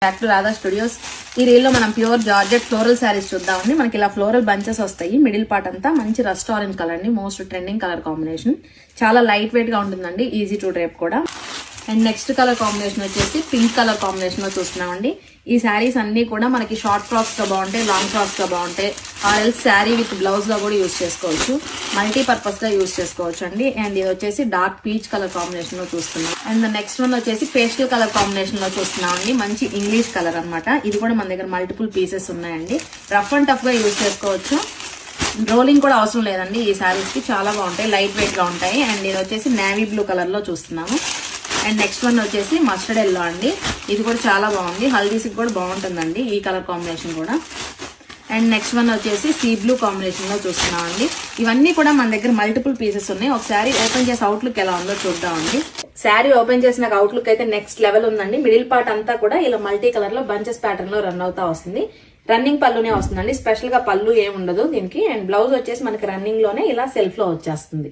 Back to Radha studios. ఈ reel లో మనం ప్యూర్ జార్జెట్ ఫ్లోరల్ శారీస్ చూద్దామండి. మనకి ఇలా ఫ్లోరల్ బంచెస్ వస్తాయి. మిడిల్ పార్ట్ అంతా మంచి రస్ట్ ఆరెంజ్ కలర్ అండి, మోస్ట్ ట్రెండింగ్ కలర్ కాంబినేషన్. చాలా లైట్ వెయిట్ గా ఉంటుందండి, ఈజీ టు డ్రేప్ కూడా. అండ్ నెక్స్ట్ కలర్ కాంబినేషన్ వచ్చేసి పింక్ కలర్ కాంబినేషన్ లో చూస్తున్నామండి. ఈ శారీస్ అన్ని కూడా మనకి షార్ట్ ఫ్రాక్స్ గా బాగుంటాయి, లాంగ్ ఫ్రాక్స్ గా బాగుంటాయి, ఆర్ఎల్స్ శారీ విత్ బ్లౌజ్ గా కూడా యూజ్ చేసుకోవచ్చు, మల్టీపర్పస్ గా యూజ్ చేసుకోవచ్చు అండి. అండ్ ఇది వచ్చేసి డార్క్ పీచ్ కలర్ కాంబినేషన్ లో చూస్తున్నాం. అండ్ నెక్స్ట్ వన్ వచ్చేసి పేస్టల్ కలర్ కాంబినేషన్ లో చూస్తున్నామండి. మంచి ఇంగ్లీష్ కలర్ అన్నమాట. ఇది కూడా మన దగ్గర మల్టిపుల్ పీసెస్ ఉన్నాయండి. రఫ్ అండ్ టఫ్ గా యూజ్ చేసుకోవచ్చు, రోలింగ్ కూడా అవసరం లేదండి. ఈ శారీస్ కి చాలా బాగుంటాయి, లైట్ వెయిట్ గా ఉంటాయి. అండ్ ఇది వచ్చేసి నేవీ బ్లూ కలర్ లో చూస్తున్నాము. అండ్ నెక్స్ట్ వన్ వచ్చేసి మస్టర్డ్ ఎల్లో అండి. ఇది కూడా చాలా బాగుంది, హల్దీస్కి కూడా బాగుంటుందండి ఈ కలర్ కాంబినేషన్ కూడా. అండ్ నెక్స్ట్ వన్ వచ్చేసి సీ బ్లూ కాంబినేషన్ లో చూస్తున్నామండి. ఇవన్నీ కూడా మన దగ్గర మల్టిపుల్ పీసెస్ ఉన్నాయి. ఒక శారీ ఓపెన్ చేసి అవుట్లుక్ ఎలా ఉందో చూద్దామండి. శారీ ఓపెన్ చేసిన అవుట్లుక్ అయితే నెక్స్ట్ లెవెల్ ఉందండి. మిడిల్ పార్ట్ అంతా కూడా ఇలా మల్టీ కలర్ లో బంచెస్ ప్యాటర్న్ లో రన్ అవుతా వస్తుంది. రన్నింగ్ పళ్ళునే వస్తుందండి, స్పెషల్ గా పళ్ళు ఏముండదు దీనికి. అండ్ బ్లౌజ్ వచ్చేసి మనకి రన్నింగ్ లోనే ఇలా సెల్ఫ్ లో వచ్చేస్తుంది.